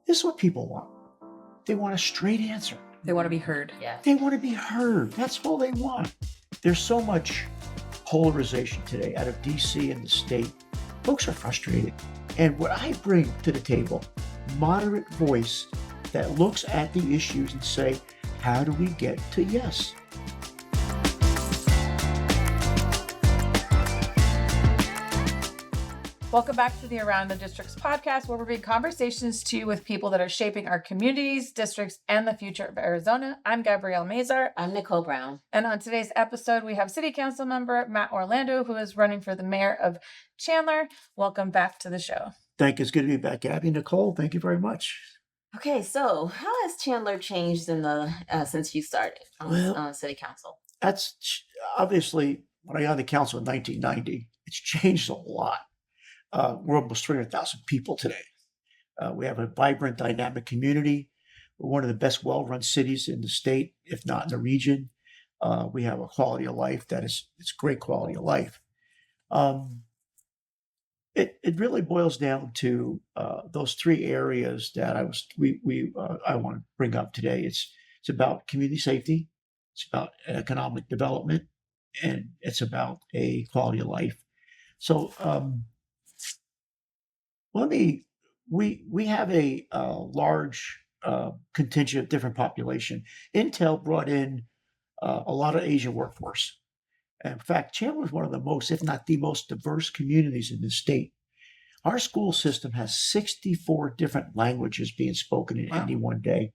This is what people want. They want a straight answer. They want to be heard. Yeah. They want to be heard. That's all they want. There's so much polarization today out of DC and the state. Folks are frustrated. And what I bring to the table, moderate voice that looks at the issues and say, how do we get to yes? Welcome back to the Around the Districts podcast, where we're bringing conversations to you with people that are shaping our communities, districts, and the future of Arizona. I'm Gabrielle Mazar. I'm Nicole Brown. And on today's episode, we have City Council member Matt Orlando, who is running for the mayor of Chandler. Welcome back to the show. Thank you. It's good to be back, Abby. Nicole, thank you very much. Okay, so how has Chandler changed in the since you started on City Council? That's obviously, when I got on the council in 1990, it's changed a lot. We're almost 300,000 people today. We have a vibrant, dynamic community. We're one of the best well-run cities in the state, if not in the region. We have a quality of life it's great quality of life. It really boils down to those three areas that I want to bring up today. It's about community safety, it's about economic development, and it's about a quality of life. So we have a large contingent of different population. Intel brought in a lot of Asian workforce. In fact, Chandler is one of the most, if not the most diverse communities in the state. Our school system has 64 different languages being spoken in any one day.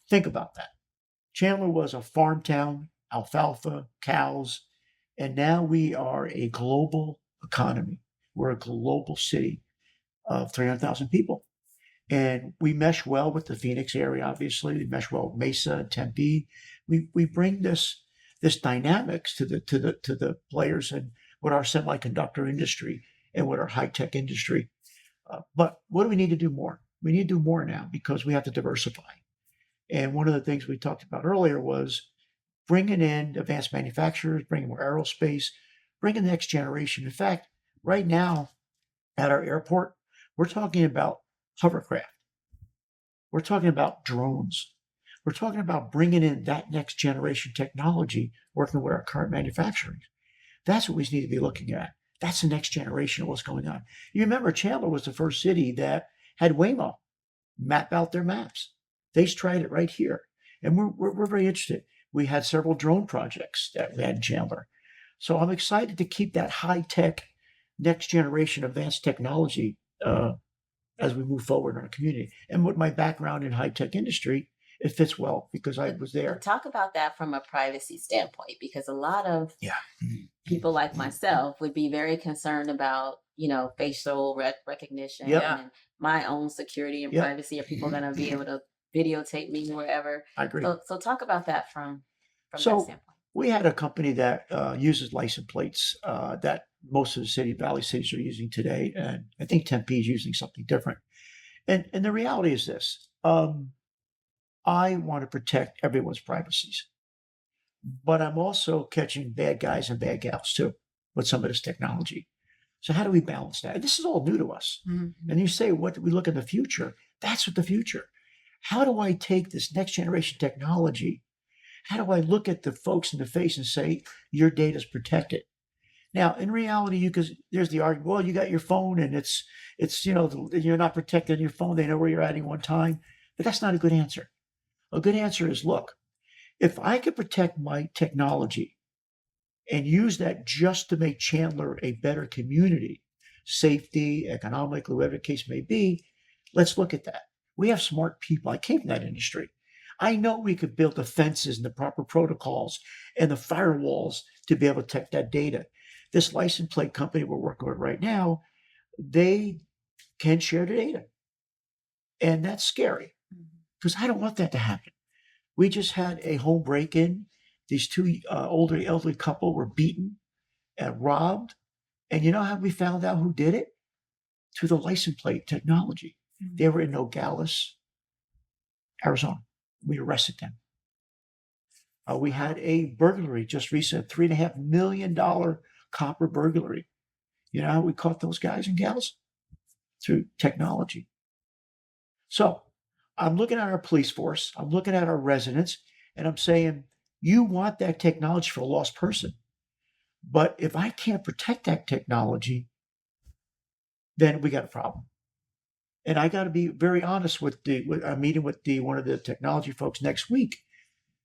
Think about that. Chandler was a farm town, alfalfa, cows, and now we are a global economy. We're a global city of 300,000 people. And we mesh well with the Phoenix area, obviously. We mesh well with Mesa and Tempe. We bring this dynamics to the players and with our semiconductor industry and with our high-tech industry. But what do we need to do more? We need to do more now because we have to diversify. And one of the things we talked about earlier was bringing in advanced manufacturers, bringing more aerospace, bringing the next generation. In fact, right now at our airport, we're talking about hovercraft. We're talking about drones. We're talking about bringing in that next generation technology, working with our current manufacturing. That's what we need to be looking at. That's the next generation of what's going on. You remember Chandler was the first city that had Waymo map out their maps. They tried it right here. And we're very interested. We had several drone projects that we had in Chandler. So I'm excited to keep that high-tech, next generation advanced technology as we move forward in our community. And with my background in high-tech industry, it fits well because I was there. Talk about that from a privacy standpoint, because a lot of people like myself would be very concerned about, facial recognition and my own security and privacy. Are people going to be able to videotape me wherever? I agree. So talk about that from that So standpoint. we had a company that uses license plates that most of the Valley cities are using today. And I think Tempe is using something different. And the reality is this. I want to protect everyone's privacies. But I'm also catching bad guys and bad gals too with some of this technology. So how do we balance that? And this is all new to us. Mm-hmm. And you say, what do we look in the future? That's what the future. How do I take this next generation technology? How do I look at the folks in the face and say, your data is protected? Now, in reality, there's the argument, well, you got your phone and it's you're not protected on your phone. They know where you're at any one time. But that's not a good answer. A good answer is, look, if I could protect my technology and use that just to make Chandler a better community, safety, economically, whatever the case may be, let's look at that. We have smart people. I came from that industry. I know we could build the fences and the proper protocols and the firewalls to be able to protect that data. This license plate company we're working with right now, they can share the data. And that's scary because I don't want that to happen. We just had a home break-in. These two elderly couple were beaten and robbed. And you know how we found out who did it? Through the license plate technology. Mm-hmm. They were in Nogales, Arizona. We arrested them. We had a burglary just recently, $3.5 million copper burglary. You know how we caught those guys and gals? Through technology. So I'm looking at our police force, I'm looking at our residents, and I'm saying, you want that technology for a lost person. But if I can't protect that technology, then we got a problem. And I got to be very honest I'm meeting with one of the technology folks next week.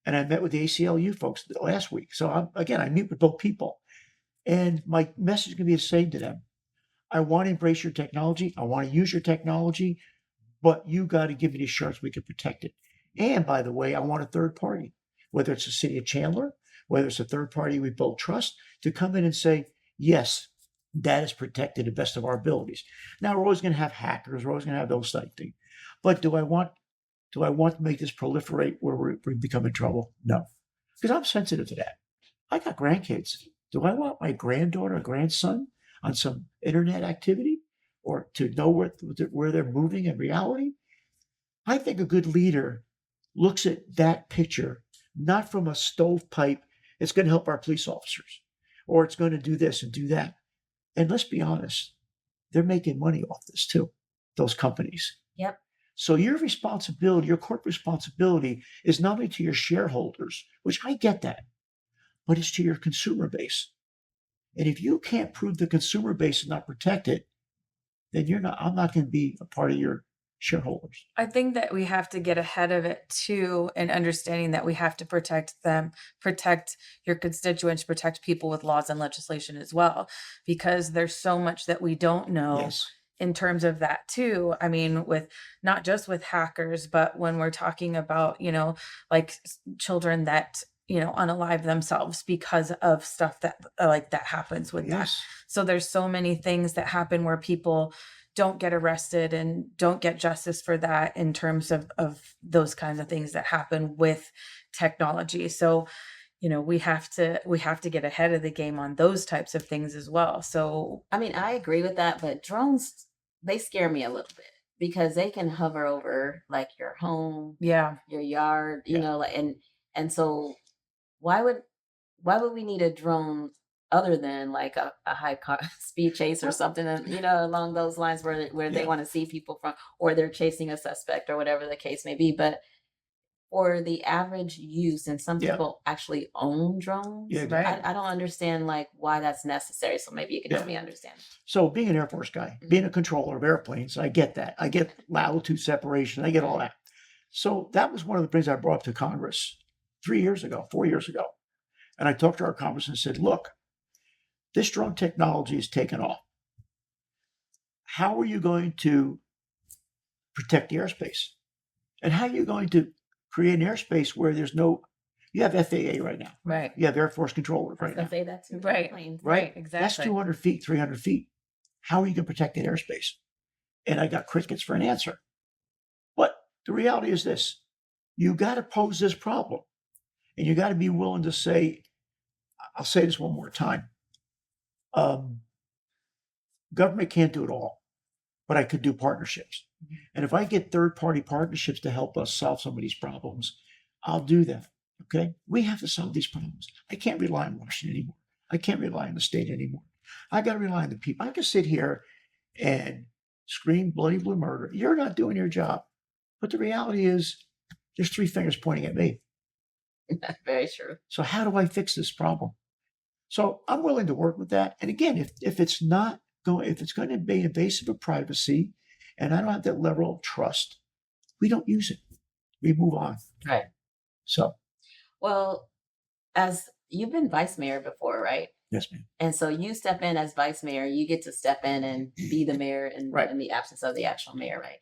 And I met with the ACLU folks last week. So I meet with both people. And my message is going to be the same to them. I want to embrace your technology. I want to use your technology, but you got to give me the assurance we can protect it. And by the way, I want a third party, whether it's the city of Chandler, whether it's a third party we both trust, to come in and say, yes, that is protected to the best of our abilities. Now, we're always going to have hackers. We're always going to have those type things. But do I want to make this proliferate where we become in trouble? No, because I'm sensitive to that. I got grandkids. Do I want my granddaughter or grandson on some internet activity or to know where they're moving in reality? I think a good leader looks at that picture, not from a stovepipe, it's going to help our police officers, or it's going to do this and do that. And let's be honest, they're making money off this too, those companies. Yep. So your responsibility, your corporate responsibility is not only to your shareholders, which I get that, but it's to your consumer base. And if you can't prove the consumer base is not protected, then I'm not going to be a part of your shareholders. I think that we have to get ahead of it too, and understanding that we have to protect them, protect your constituents, protect people with laws and legislation as well, because there's so much that we don't know. Yes. In terms of that too. I mean, with not just with hackers, but when we're talking about, like children that, unalive themselves because of stuff that like that happens with that. So there's so many things that happen where people don't get arrested and don't get justice for that in terms of those kinds of things that happen with technology. So, we have to get ahead of the game on those types of things as well. So, I mean, I agree with that, but drones, they scare me a little bit because they can hover over like your home, yeah, your yard, and so why would we need a drone other than like a high speed chase or something, along those lines where they want to see people from, or they're chasing a suspect or whatever the case may be. But for the average use, and some people actually own drones. Yeah, right. I don't understand like why that's necessary. So maybe you can help me understand. So being an Air Force guy, being a controller of airplanes, I get that. I get latitude separation. I get all that. So that was one of the things I brought up to Congress 4 years ago. And I talked to our congressman and said, look, this drone technology is taken off. How are you going to protect the airspace? And how are you going to create an airspace where you have FAA right now. Right. You have Air Force controllers right now. Say that too. Right. Right. Exactly. That's 200 feet, 300 feet. How are you going to protect that airspace? And I got crickets for an answer. But the reality is this: you got to pose this problem, and you got to be willing to say, I'll say this one more time. Government can't do it all, but I could do partnerships. And if I get third-party partnerships to help us solve some of these problems, I'll do that. Okay? We have to solve these problems. I can't rely on Washington anymore. I can't rely on the state anymore. I got to rely on the people. I can sit here and scream bloody blue murder. You're not doing your job. But the reality is, there's 3 fingers pointing at me. That's very true. So how do I fix this problem? So I'm willing to work with that. And again, if it's going to be invasive of privacy, and I don't have that level of trust, we don't use it. We move on. Right. So. Well, as you've been vice mayor before, right? Yes, ma'am. And so you step in as vice mayor, you get to step in and be the mayor in the absence of the actual mayor, right?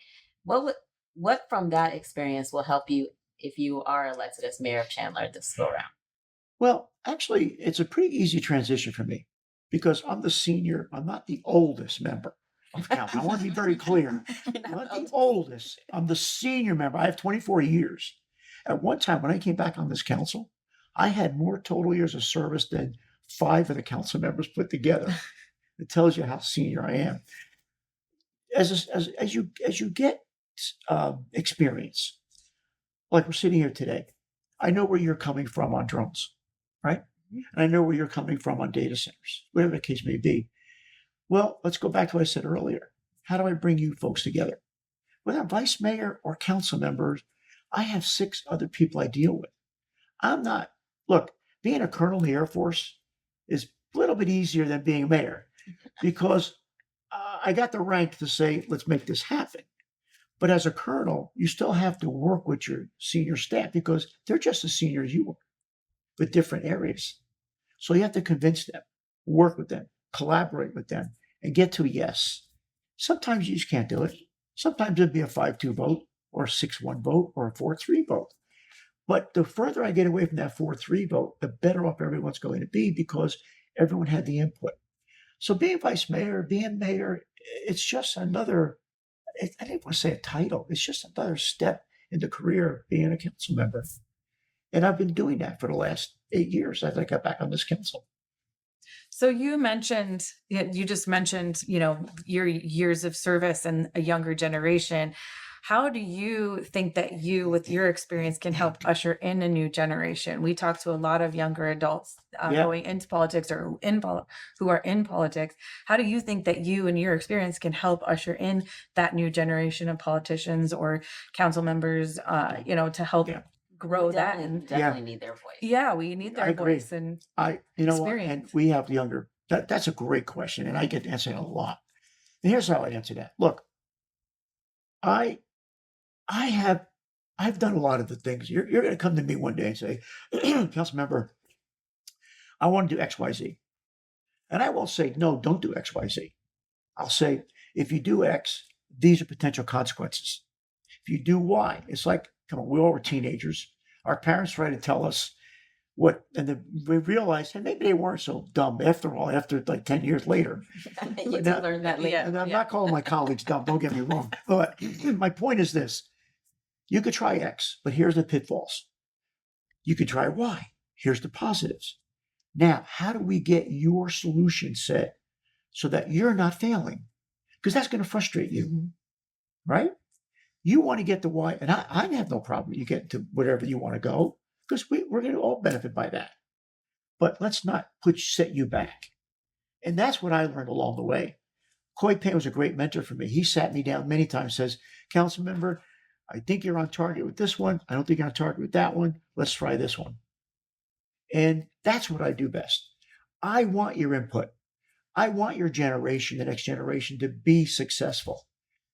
What from that experience will help you if you are elected as mayor of Chandler this go around? Well, actually, it's a pretty easy transition for me because I'm the senior. I'm not the oldest member of council. I want to be very clear. I'm not the oldest. I'm the senior member. I have 24 years. At one time, when I came back on this council, I had more total years of service than 5 of the council members put together. It tells you how senior I am. As you get experience, like we're sitting here today, I know where you're coming from on drones, right? And I know where you're coming from on data centers, whatever the case may be. Well, let's go back to what I said earlier. How do I bring you folks together? Whether I'm vice mayor or council members, I have 6 other people I deal with. I'm not, look, being a colonel in the Air Force is a little bit easier than being a mayor because I got the rank to say, let's make this happen. But as a colonel, you still have to work with your senior staff because they're just as senior as you are with different areas. So you have to convince them, work with them, collaborate with them, and get to a yes. Sometimes you just can't do it. Sometimes it'd be a 5-2 vote or a 6-1 vote or a 4-3 vote. But the further I get away from that 4-3 vote, the better off everyone's going to be because everyone had the input. So being vice mayor, being mayor, it's just another, I didn't want to say a title. It's just another step in the career of being a council member. And I've been doing that for the last 8 years as I got back on this council. So you just mentioned, your years of service and a younger generation. How do you think that you, with your experience, can help usher in a new generation? We talk to a lot of younger adults going into politics or who are in politics. How do you think that you and your experience can help usher in that new generation of politicians or council members, to help grow that? And definitely need their voice. yeah, we need their voice and experience. And we have younger. That's a great question, and I get to answer it a lot. And here's how I answer that. Look, I've done a lot of the things. You're going to come to me one day and say, council member, I want to do X, Y, Z. And I won't say, no, don't do X, Y, Z. I'll say, if you do X, these are potential consequences. If you do Y, it's like, come on, we all were teenagers. Our parents tried to tell us what, and then we realized, hey, maybe they weren't so dumb after all, after like 10 years later. You did learn that later. And I'm not calling my colleagues dumb, don't get me wrong. But my point is this. You could try X, but here's the pitfalls. You could try Y. Here's the positives. Now, how do we get your solution set so that you're not failing? Because that's going to frustrate you, right? You want to get the Y, and I have no problem. You get to wherever you want to go because we're going to all benefit by that. But let's not set you back. And that's what I learned along the way. Coy Payne was a great mentor for me. He sat me down many times, says, council member, I think you're on target with this one. I don't think you're on target with that one. Let's try this one. And that's what I do best. I want your input. I want your generation, the next generation, to be successful.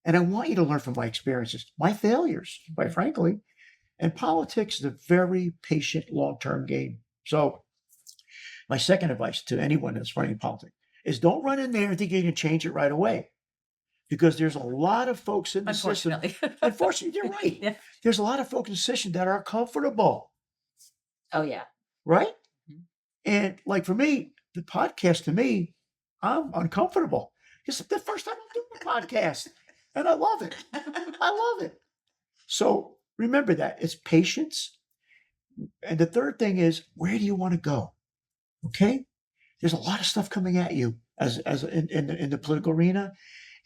And I want you to learn from my experiences, my failures, quite frankly. And politics is a very patient, long-term game. So my second advice to anyone that's running politics is don't run in there and think you can change it right away. Because there's a lot of folks in the system. Unfortunately, you're right. Yeah. There's a lot of folks in the system that are comfortable. Oh, yeah. Right? Mm-hmm. And like for me, the podcast to me, I'm uncomfortable. It's the first time I'm doing a podcast. And I love it. I love it. So remember that. It's patience. And the third thing is, where do you want to go? Okay? There's a lot of stuff coming at you as in the political arena.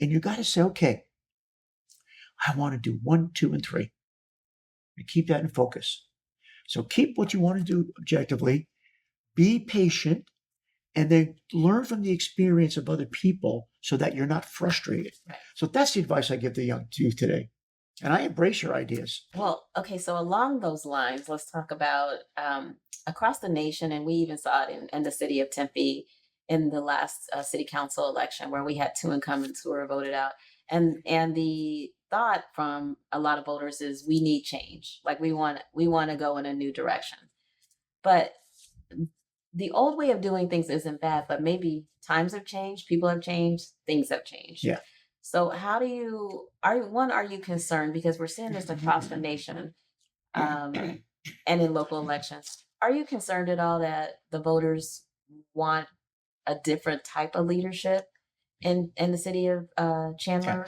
And you got to say, okay, I want to do 1, 2, and 3. And keep that in focus. So keep what you want to do objectively, be patient, and then learn from the experience of other people so that you're not frustrated. Right. So that's the advice I give the young youth today. And I embrace your ideas. Well, okay, so along those lines, let's talk about across the nation, and we even saw it in the city of Tempe in the last city council election where we had 2 incumbents who were voted out. And the thought from a lot of voters is we need change. Like we want to go in a new direction. But the old way of doing things isn't bad, but maybe times have changed, people have changed, things have changed. Yeah. So how are you concerned, because we're seeing this across the nation and in local elections, are you concerned at all that the voters want a different type of leadership in the city of Chandler?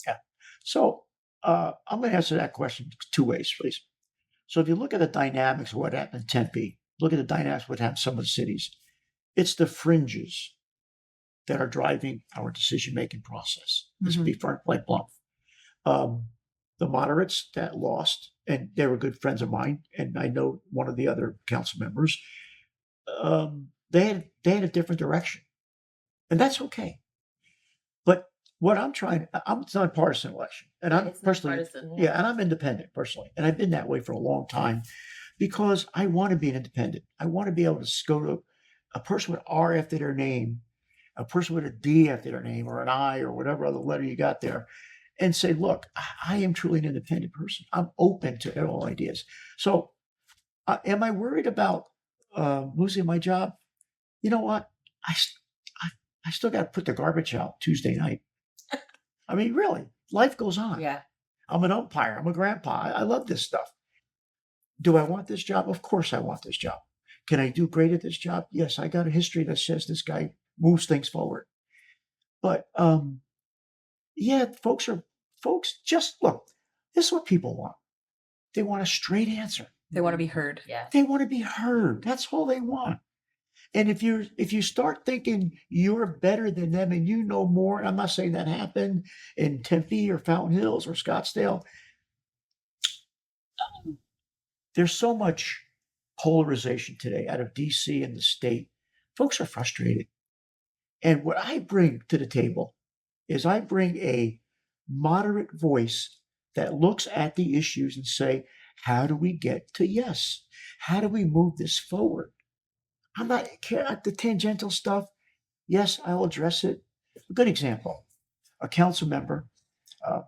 Yeah. So I'm going to answer that question 2 ways, please. So if you look at the dynamics of what happened in Tempe, look at the dynamics of what happened in some of the cities, it's the fringes that are driving our decision-making process. Let's be blunt. The moderates that lost, and they were good friends of mine, and I know one of the other council members, they had a different direction. And that's okay. But what I'm trying, it's not a partisan election, and Yeah, I'm it's not personally, partisan. yeah, and I'm independent personally, and I've been that way for a long time because I want to be an independent. I want to be able to go to a person with R after their name, a person with a D after their name, or an I, or whatever other letter you got there, and say, look, I am truly an independent person. I'm open to all ideas. So, am I worried about losing my job? You know what? I, s- I, I still got to put the garbage out Tuesday night. I mean, really, life goes on. Yeah. I'm an umpire. I'm a grandpa. I love this stuff. Do I want this job? Of course I want this job. Can I do great at this job? Yes, I got a history that says this guy moves things forward. But yeah, folks just look, this is what people want. They want a straight answer. They want to be heard. Yeah. They want to be heard. That's all they want. And if you start thinking you're better than them and you know more, I'm not saying that happened in Tempe or Fountain Hills or Scottsdale. There's so much polarization today out of DC and the state. Folks are frustrated. And what I bring to the table is I bring a moderate voice that looks at the issues and say, how do we get to yes? How do we move this forward? I'm not at the tangential stuff. Yes, I'll address it. A good example, a council member,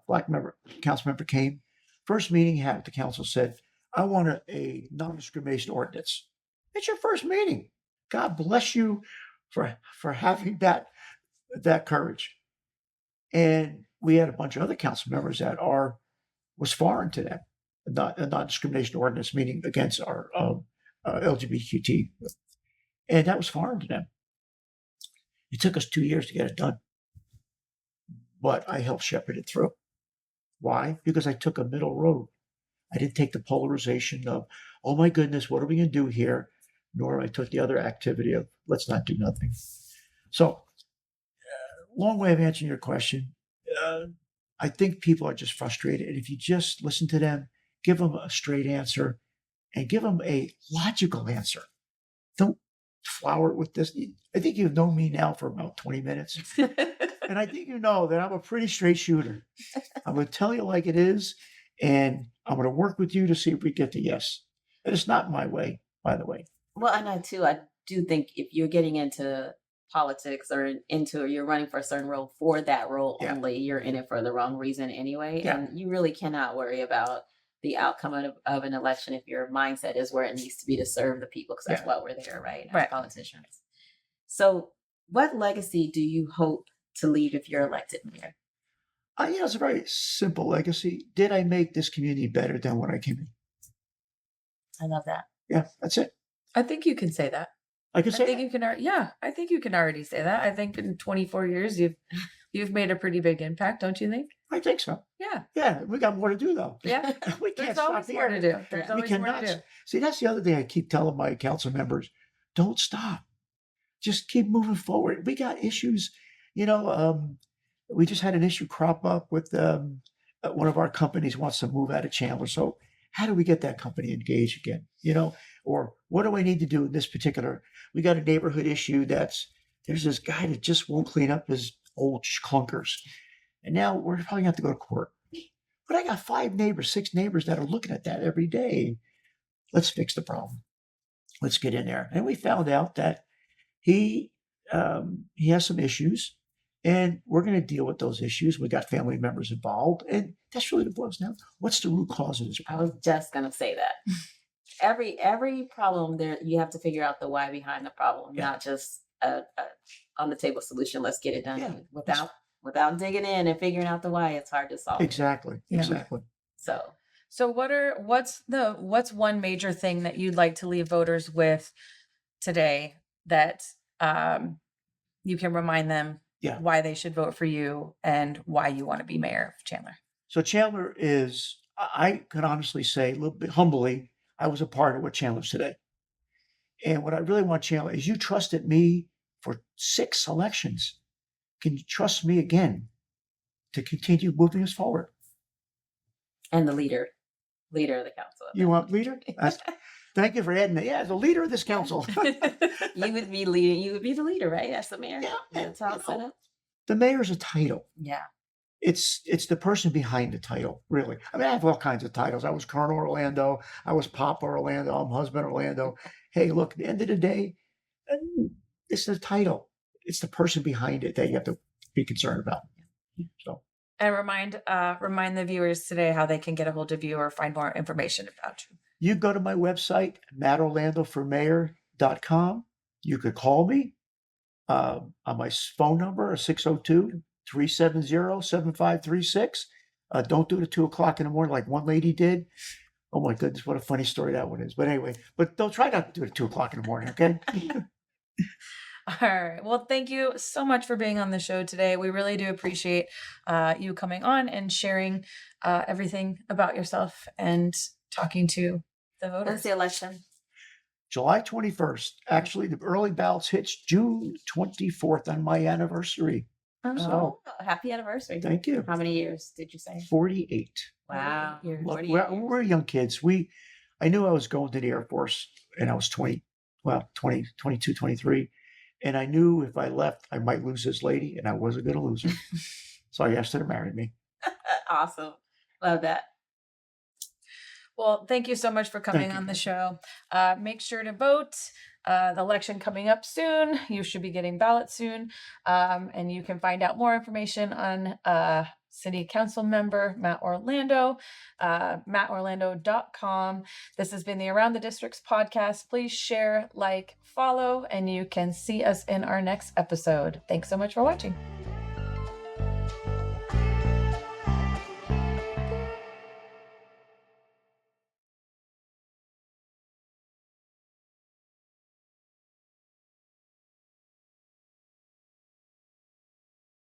black member, council member came, first meeting he had at the council said, I want a non-discrimination ordinance. It's your first meeting. God bless you for having that courage. And we had a bunch of other council members that was foreign to them. A non-discrimination ordinance, meaning against our LGBTQ, and that was foreign to them. It took us 2 years to get it done, but I helped shepherd it through. Why? Because I took a middle road. I didn't take the polarization of, oh my goodness, what are we going to do here? Nor I took the other activity of, let's not do nothing. So, long way of answering your question. I think people are just frustrated. And if you just listen to them, give them a straight answer and give them a logical answer. Don't flower it with this. I think you've known me now for about 20 minutes. And I think you know that I'm a pretty straight shooter. I'm going to tell you like it is. And I'm going to work with you to see if we get to yes. And it's not my way, by the way. Well, and I do think if you're getting into politics or you're running for a certain role for that role Yeah. only, you're in it for the wrong reason anyway. Yeah. And you really cannot worry about the outcome of an election if your mindset is where it needs to be to serve the people, because that's why we're there, right? As Right. politicians. So what legacy do you hope to leave if you're elected mayor? It's a very simple legacy. Did I make this community better than when I came in? I love that. Yeah, that's it. I think you can say that. I can I say think that. you can. Yeah, I think you can already say that. I think in 24 years, you've made a pretty big impact, don't you think? I think so. Yeah. Yeah, we got more to do though. Yeah. We can't There's stop always here. more to do. There's Yeah. We always more to cannot. do. See, that's the other thing I keep telling my council members: don't stop. Just keep moving forward. We got issues. We just had an issue crop up with one of our companies wants to move out of Chandler. So how do we get that company engaged again? Or what do I need to do in this particular? We got a neighborhood issue there's this guy that just won't clean up his old clunkers. And now we're probably going to have to go to court. But I got 6 neighbors that are looking at that every day. Let's fix the problem. Let's get in there. And we found out that he has some issues, and we're going to deal with those issues. We got family members involved, and that's really the boils down. What's the root cause of this I problem? was just gonna say that. Every problem there, you have to figure out the why behind the problem, Yeah. not just a on the table solution. Let's get it done. Yeah. Without digging in and figuring out the why, it's hard to solve. Exactly. Yeah. Exactly. So what's one major thing that you'd like to leave voters with today that you can remind them Yeah. why they should vote for you and why you want to be mayor of Chandler? So Chandler is, I can honestly say, a little bit humbly, I was a part of what Chandler's today. And what I really want, Chandler, is you trusted me for 6 elections. Can you trust me again to continue moving us forward? and the leader of the council. You want leader? Thank you for adding that. Yeah, the leader of this council. You would be leading. You would be the leader, right? As the mayor. Yeah, That's how it's set up. The mayor's a title. Yeah. It's the person behind the title, really. I mean, I have all kinds of titles. I was Colonel Orlando. I was Papa Orlando. I'm Husband Orlando. Hey, look, at the end of the day, it's the title. It's the person behind it that you have to be concerned about. So, And remind the viewers today how they can get a hold of you or find more information about you. you go to my website, mattorlandoformayor.com. You could call me on my phone number, 602-370-7536. Don't do it at 2:00 in the morning like one lady did. Oh my goodness, what a funny story that one is. But anyway, don't try not to do it at 2:00 in the morning, okay? All right. Well, thank you so much for being on the show today. We really do appreciate you coming on and sharing everything about yourself and talking to the voters. When's the election? July 21st. Actually, the early ballots hits June 24th on my anniversary. Oh, happy anniversary. Thank you. How many years did you say? 48. Wow. Look, we're young kids. I knew I was going to the Air Force and I was 22, 23. And I knew if I left, I might lose this lady, and I wasn't going to lose her. So I asked her to marry me. Awesome. Love that. Well, thank you so much for coming on the show. Make sure to vote. The election coming up soon. You should be getting ballots soon. And you can find out more information on City Council member Matt Orlando, mattorlando.com. This has been the Around the Districts podcast. Please share, like, follow, and you can see us in our next episode. Thanks so much for watching.